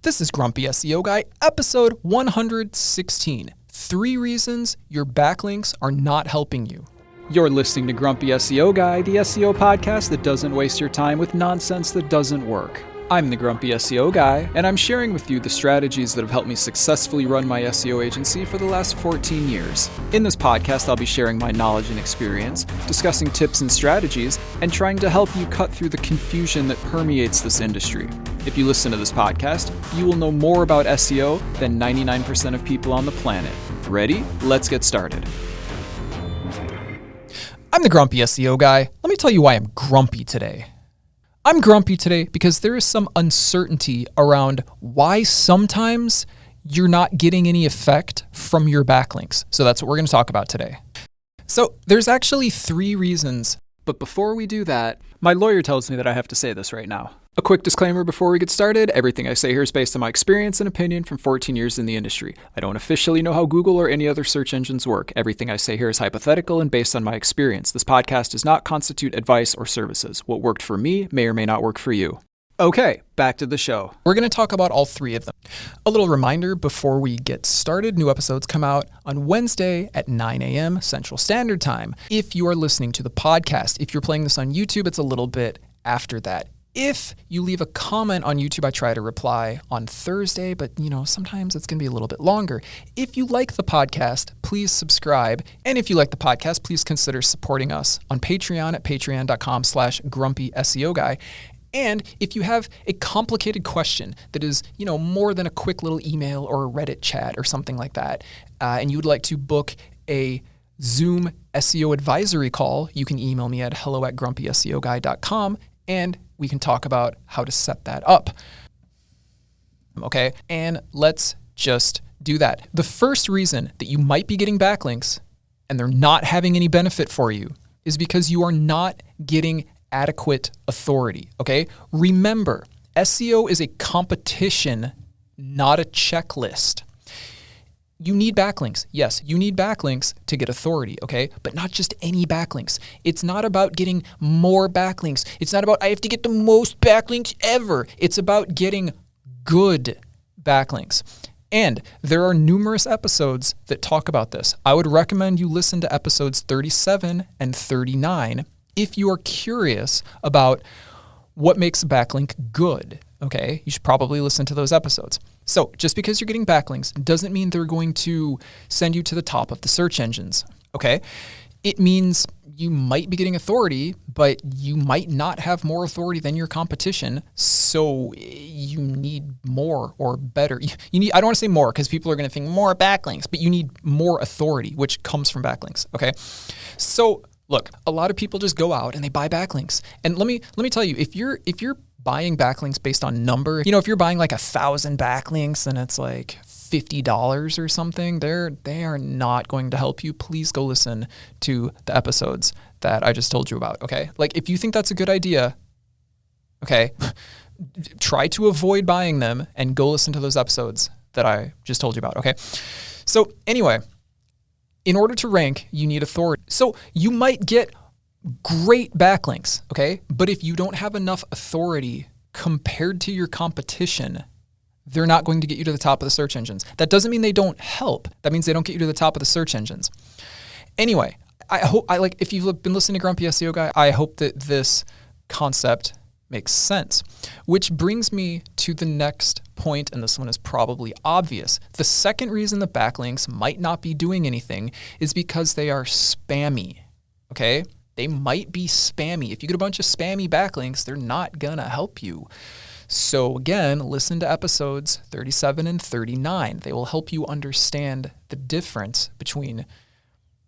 This is Grumpy SEO Guy, episode 116. 3 reasons your backlinks are not helping you. You're listening to Grumpy SEO Guy, the SEO podcast that doesn't waste your time with nonsense that doesn't work. I'm the Grumpy SEO Guy, and I'm sharing with you the strategies that have helped me successfully run my SEO agency for the last 14 years. In this podcast, I'll be sharing my knowledge and experience, discussing tips and strategies, and trying to help you cut through the confusion that permeates this industry. If you listen to this podcast, you will know more about SEO than 99% of people on the planet. Ready? Let's get started. I'm the Grumpy SEO Guy. Let me tell you why I'm grumpy today. I'm grumpy today because there is some uncertainty around why sometimes you're not getting any effect from your backlinks. So that's what we're going to talk about today. So there's actually 3 reasons. But before we do that, my lawyer tells me that I have to say this right now. A quick disclaimer before we get started. Everything I say here is based on my experience and opinion from 14 years in the industry. I don't officially know how Google or any other search engines work. Everything I say here is hypothetical and based on my experience. This podcast does not constitute advice or services. What worked for me may or may not work for you. Okay, back to the show. We're going to talk about all 3 of them. A little reminder before we get started, new episodes come out on Wednesday at 9 a.m. Central Standard Time. If you are listening to the podcast, if you're playing this on YouTube, it's a little bit after that. If you leave a comment on YouTube, I try to reply on Thursday, but sometimes it's going to be a little bit longer. If you like the podcast, please subscribe. And if you like the podcast, please consider supporting us on Patreon at patreon.com/grumpyseoguy. And if you have a complicated question that is, more than a quick little email or a Reddit chat or something like that, and you would like to book a Zoom SEO advisory call, you can email me at hello@grumpyseoguy.com and we can talk about how to set that up. Okay, and let's just do that. The first reason that you might be getting backlinks and they're not having any benefit for you is because you are not getting adequate authority, okay? Remember, SEO is a competition, not a checklist. You need backlinks. Yes, you need backlinks to get authority, okay? But not just any backlinks. It's not about getting more backlinks. It's not about I have to get the most backlinks ever. It's about getting good backlinks. And there are numerous episodes that talk about this. I would recommend you listen to episodes 37 and 39 if you are curious about what makes a backlink good, okay? You should probably listen to those episodes. So just because you're getting backlinks doesn't mean they're going to send you to the top of the search engines, okay? It means you might be getting authority, but you might not have more authority than your competition, so you need more or better. You need, I don't want to say more because people are going to think more backlinks, but you need more authority, which comes from backlinks, okay? So look, a lot of people just go out and they buy backlinks. And let me tell you, if you're buying backlinks based on number, if you're buying like 1,000 backlinks and it's like $50 or something, they are not going to help you. Please go listen to the episodes that I just told you about, okay? Like if you think that's a good idea, okay, try to avoid buying them and go listen to those episodes that I just told you about, okay? So anyway, in order to rank, you need authority. So you might get great backlinks, okay? But if you don't have enough authority compared to your competition, they're not going to get you to the top of the search engines. That doesn't mean they don't help. That means they don't get you to the top of the search engines. Anyway, if you've been listening to Grumpy SEO Guy, I hope that this concept makes sense. Which brings me to the next point, and this one is probably obvious. The second reason the backlinks might not be doing anything is because they are spammy, okay? They might be spammy. If you get a bunch of spammy backlinks, they're not gonna help you. So again, listen to episodes 37 and 39. They will help you understand the difference between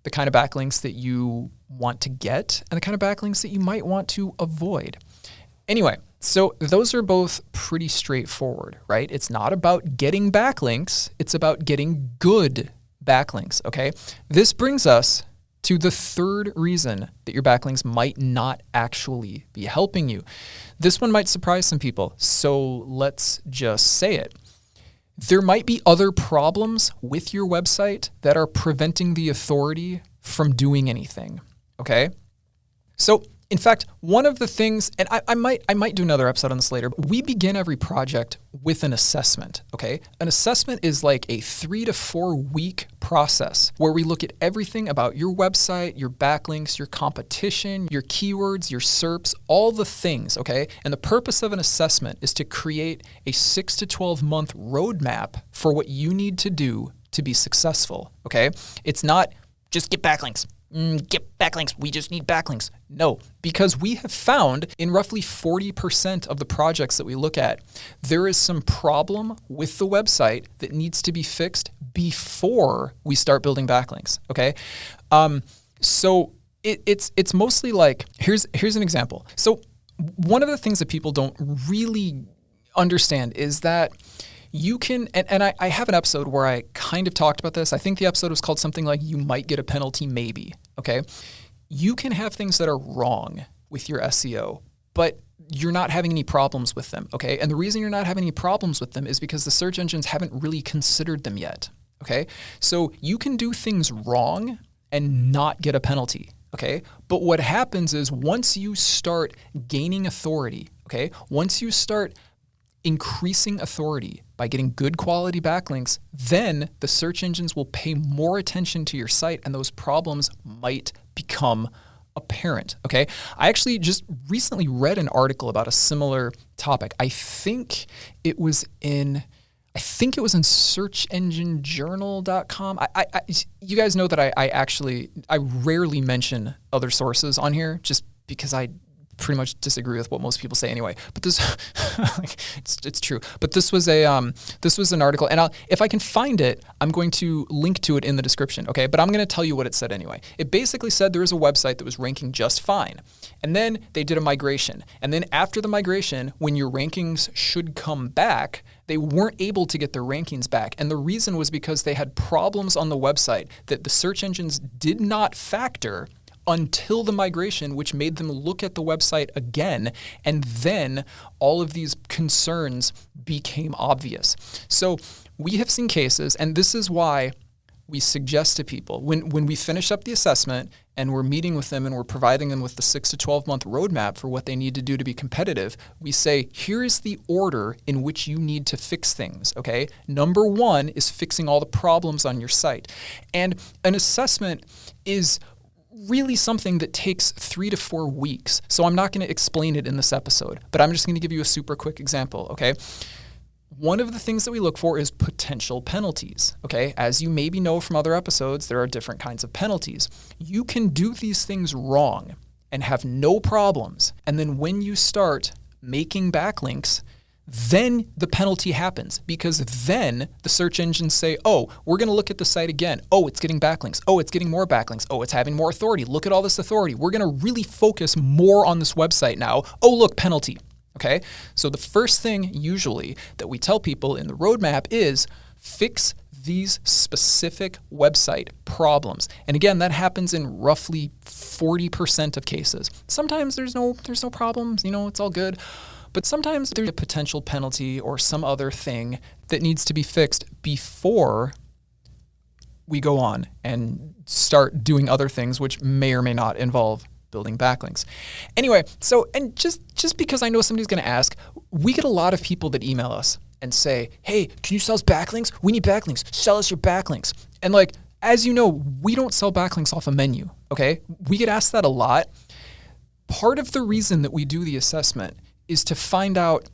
the kind of backlinks that you want to get and the kind of backlinks that you might want to avoid. Anyway, so those are both pretty straightforward, right? It's not about getting backlinks. It's about getting good backlinks, okay? This brings us to the third reason that your backlinks might not actually be helping you. This one might surprise some people, so let's just say it. There might be other problems with your website that are preventing the authority from doing anything, okay? So In fact, one of the things, and I might do another episode on this later, but we begin every project with an assessment, okay? An assessment is like a 3 to 4 week process where we look at everything about your website, your backlinks, your competition, your keywords, your SERPs, all the things, okay? And the purpose of an assessment is to create a 6 to 12 month roadmap for what you need to do to be successful, okay? It's not just get backlinks. Get backlinks. We just need backlinks. No, because we have found in roughly 40% of the projects that we look at, there is some problem with the website that needs to be fixed before we start building backlinks. Okay. So it's mostly like, here's an example. So one of the things that people don't really understand is that you can, and I have an episode where I kind of talked about this. I think the episode was called something like "You Might Get a Penalty, Maybe." Okay. You can have things that are wrong with your SEO, but you're not having any problems with them. Okay. And the reason you're not having any problems with them is because the search engines haven't really considered them yet. Okay. So you can do things wrong and not get a penalty. Okay. But what happens is once you start gaining authority, okay, once you start increasing authority by getting good quality backlinks, then the search engines will pay more attention to your site and those problems might become apparent. Okay. I actually just recently read an article about a similar topic. I think it was in searchenginejournal.com. You guys know that I rarely mention other sources on here just because I pretty much disagree with what most people say anyway. But this, it's true. But this was an article, and if I can find it, I'm going to link to it in the description. Okay, but I'm going to tell you what it said anyway. It basically said there was a website that was ranking just fine, and then they did a migration, and then after the migration, when your rankings should come back, they weren't able to get their rankings back, and the reason was because they had problems on the website that the search engines did not factor until the migration, which made them look at the website again, and then all of these concerns became obvious. So we have seen cases, and this is why we suggest to people, when we finish up the assessment and we're meeting with them and we're providing them with the 6 to 12 month roadmap for what they need to do to be competitive, we say, here is the order in which you need to fix things, okay? Number 1 is fixing all the problems on your site. And an assessment is really something that takes 3 to 4 weeks. So I'm not going to explain it in this episode, but I'm just going to give you a super quick example, okay? One of the things that we look for is potential penalties, okay? As you maybe know from other episodes, there are different kinds of penalties. You can do these things wrong and have no problems. And then when you start making backlinks, then the penalty happens, because then the search engines say, oh, we're going to look at the site again. Oh, it's getting backlinks. Oh, it's getting more backlinks. Oh, it's having more authority. Look at all this authority. We're going to really focus more on this website now. Oh, look, penalty. Okay. So the first thing usually that we tell people in the roadmap is fix these specific website problems. And again, that happens in roughly 40% of cases. Sometimes there's no problems, it's all good. But sometimes there's a potential penalty or some other thing that needs to be fixed before we go on and start doing other things, which may or may not involve building backlinks. Anyway, and just because I know somebody's going to ask, we get a lot of people that email us and say, hey, can you sell us backlinks? We need backlinks. Sell us your backlinks. And as you know, we don't sell backlinks off a menu, okay? We get asked that a lot. Part of the reason that we do the assessment is to find out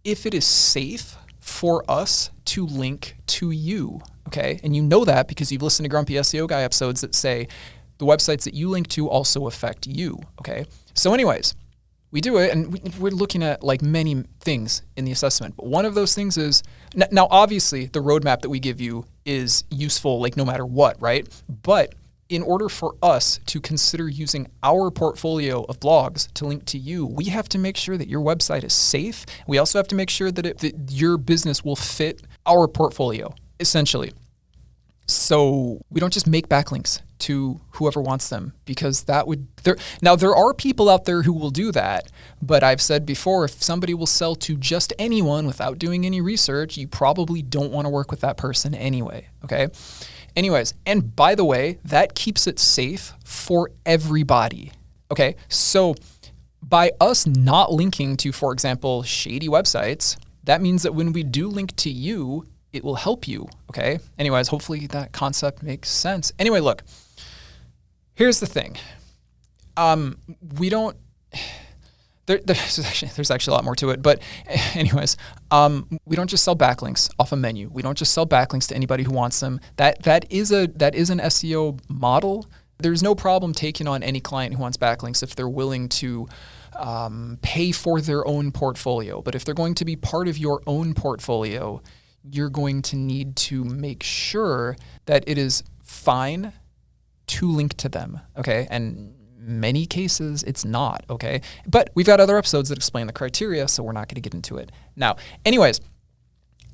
if it is safe for us to link to you, okay? And you know that because you've listened to Grumpy SEO Guy episodes that say the websites that you link to also affect you, okay? So anyways, we do it, and we're looking at many things in the assessment. But one of those things is, now obviously the roadmap that we give you is useful no matter what, right? But in order for us to consider using our portfolio of blogs to link to you, we have to make sure that your website is safe. We also have to make sure that your business will fit our portfolio, essentially. So we don't just make backlinks to whoever wants them, because there are people out there who will do that. But I've said before, if somebody will sell to just anyone without doing any research, you probably don't want to work with that person anyway, okay? Anyways, and by the way, that keeps it safe for everybody, okay? So by us not linking to, for example, shady websites, that means that when we do link to you, it will help you, okay? Anyways, hopefully that concept makes sense. Anyway, look, here's the thing. There's actually a lot more to it, but anyways, we don't just sell backlinks off a menu. We don't just sell backlinks to anybody who wants them. That is an SEO model. There's no problem taking on any client who wants backlinks if they're willing to pay for their own portfolio. But if they're going to be part of your own portfolio, you're going to need to make sure that it is fine to link to them, okay? And many cases it's not, okay? But we've got other episodes that explain the criteria, so we're not going to get into it now. Anyways,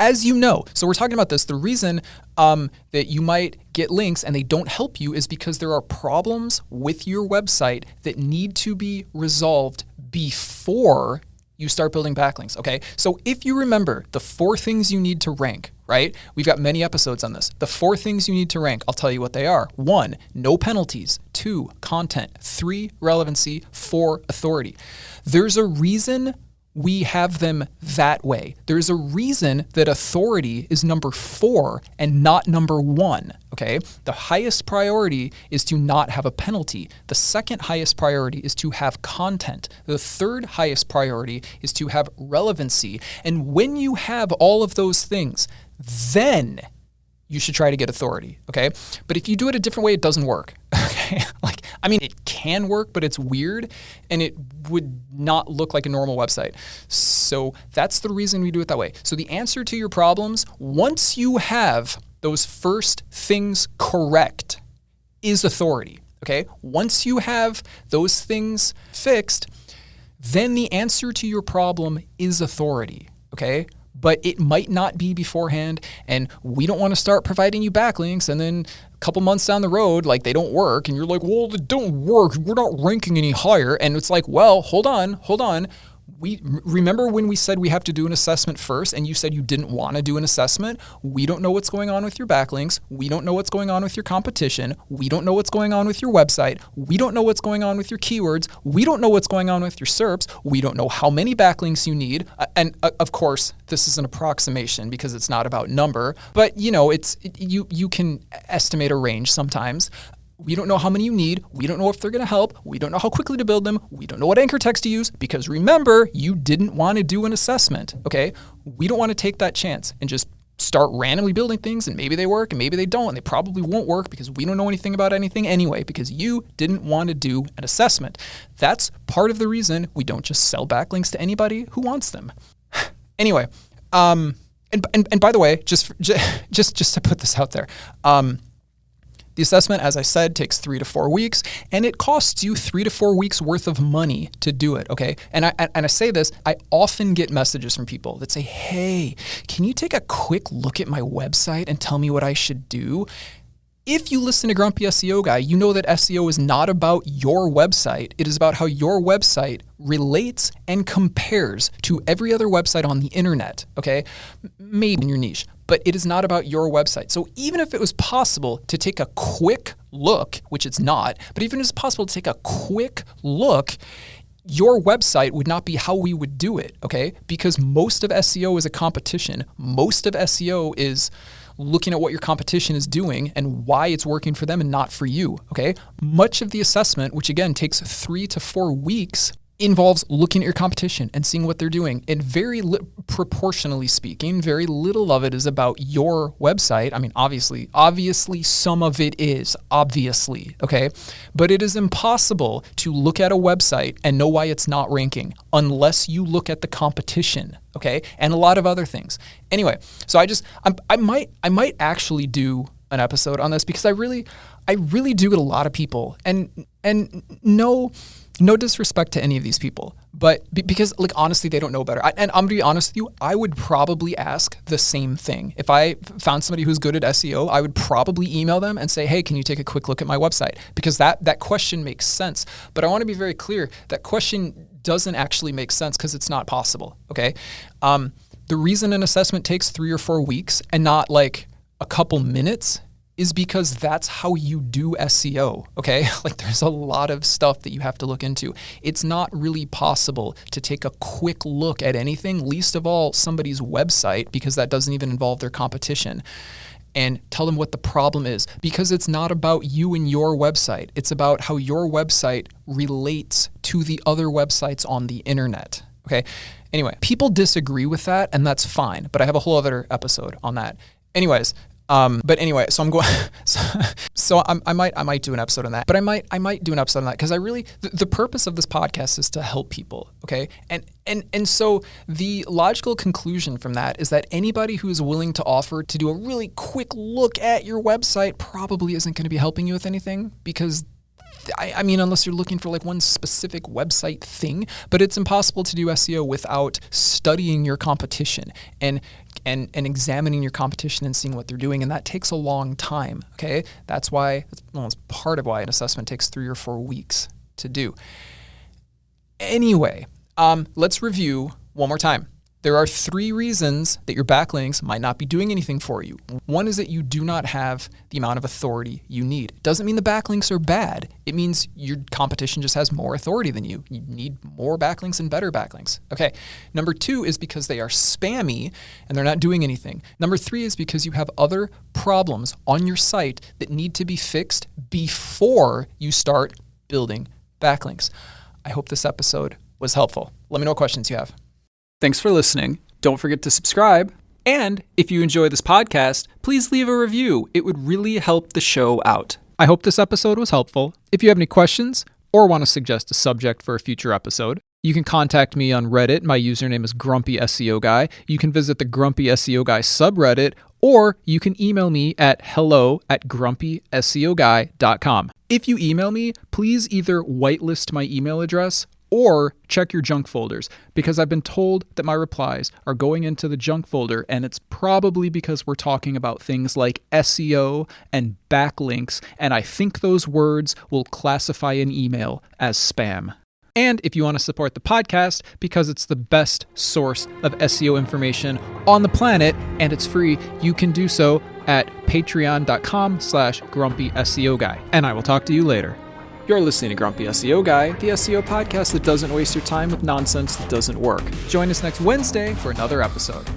as you know, so we're talking about this, the reason that you might get links and they don't help you is because there are problems with your website that need to be resolved before you start building backlinks, okay? So if you remember the 4 things you need to rank, right? We've got many episodes on this. The 4 things you need to rank, I'll tell you what they are. 1, no penalties. 2, content. 3, relevancy. 4, authority. There's a reason we have them that way. There's a reason that authority is number 4 and not number 1, okay? The highest priority is to not have a penalty. The second highest priority is to have content. The third highest priority is to have relevancy. And when you have all of those things, then you should try to get authority, okay? But if you do it a different way, it doesn't work, okay? It can work, but it's weird and it would not look like a normal website. So that's the reason we do it that way. So the answer to your problems, once you have those first things correct, is authority, okay? Once you have those things fixed, then the answer to your problem is authority, okay? But it might not be beforehand, and we don't want to start providing you backlinks and then a couple months down the road, like they don't work, and you're like, well, they don't work. We're not ranking any higher. And it's like, well, hold on. We remember when we said we have to do an assessment first and you said you didn't want to do an assessment? We don't know what's going on with your backlinks. We don't know what's going on with your competition. We don't know what's going on with your website. We don't know what's going on with your keywords. We don't know what's going on with your SERPs. We don't know how many backlinks you need. And of course, this is an approximation because it's not about number, but you can estimate a range sometimes. We don't know how many you need. We don't know if they're going to help. We don't know how quickly to build them. We don't know what anchor text to use because remember, you didn't want to do an assessment, okay? We don't want to take that chance and just start randomly building things and maybe they work and maybe they don't and they probably won't work because we don't know anything about anything anyway because you didn't want to do an assessment. That's part of the reason we don't just sell backlinks to anybody who wants them. Anyway, and by the way, just to put this out there, the assessment, as I said, takes 3 to 4 weeks, and it costs you 3 to 4 weeks worth of money to do it, okay? And I say this, I often get messages from people that say, hey, can you take a quick look at my website and tell me what I should do? If you listen to Grumpy SEO Guy, you know that SEO is not about your website. It is about how your website relates and compares to every other website on the internet, okay? Maybe in your niche, but it is not about your website. So even if it was possible to take a quick look, which it's not, but even if it's possible to take a quick look, your website would not be how we would do it, okay? Because most of SEO is a competition. Most of SEO is looking at what your competition is doing and why it's working for them and not for you, okay? Much of the assessment, which again takes 3 to 4 weeks, involves looking at your competition and seeing what they're doing. And proportionally speaking, very little of it is about your website. I mean, obviously some of it is, obviously, okay? But it is impossible to look at a website and know why it's not ranking unless you look at the competition, okay? And a lot of other things. Anyway, so I might actually do an episode on this because I really do get a lot of people and no disrespect to any of these people, but because like honestly, they don't know better. And I'm gonna be honest with you, I would probably ask the same thing. If I found somebody who's good at SEO, I would probably email them and say, hey, can you take a quick look at my website? Because that question makes sense. But I want to be very clear, that question doesn't actually make sense because it's not possible, okay? The reason an assessment takes 3 or 4 weeks and not like a couple minutes is because that's how you do SEO, okay? Like there's a lot of stuff that you have to look into. It's not really possible to take a quick look at anything, least of all somebody's website, because that doesn't even involve their competition, and tell them what the problem is, because it's not about you and your website. It's about how your website relates to the other websites on the internet, okay? Anyway, people disagree with that, and that's fine, but I have a whole other episode on that. Anyways, so I'm going, I might do an episode on that, but I might do an episode on that because the purpose of this podcast is to help people. Okay. And so the logical conclusion from that is that anybody who's willing to offer to do a really quick look at your website probably isn't going to be helping you with anything, because I mean, unless you're looking for like one specific website thing, but it's impossible to do SEO without studying your competition and examining your competition and seeing what they're doing. And that takes a long time. Okay. That's part of why an assessment takes 3 or 4 weeks to do. Anyway, let's review one more time. There are 3 reasons that your backlinks might not be doing anything for you. One is that you do not have the amount of authority you need. It doesn't mean the backlinks are bad. It means your competition just has more authority than you. You need more backlinks and better backlinks. Okay. Number 2 is because they are spammy and they're not doing anything. Number 3 is because you have other problems on your site that need to be fixed before you start building backlinks. I hope this episode was helpful. Let me know what questions you have. Thanks for listening. Don't forget to subscribe. And if you enjoy this podcast, please leave a review. It would really help the show out. I hope this episode was helpful. If you have any questions or want to suggest a subject for a future episode, you can contact me on Reddit. My username is Grumpy SEO Guy. You can visit the Grumpy SEO Guy subreddit, or you can email me at hello@grumpyseoguy.com. If you email me, please either whitelist my email address or check your junk folders, because I've been told that my replies are going into the junk folder, and it's probably because we're talking about things like SEO and backlinks, and I think those words will classify an email as spam. And if you want to support the podcast, because it's the best source of SEO information on the planet, and it's free, you can do so at patreon.com/grumpy SEO Guy. And I will talk to you later. You're listening to Grumpy SEO Guy, the SEO podcast that doesn't waste your time with nonsense that doesn't work. Join us next Wednesday for another episode.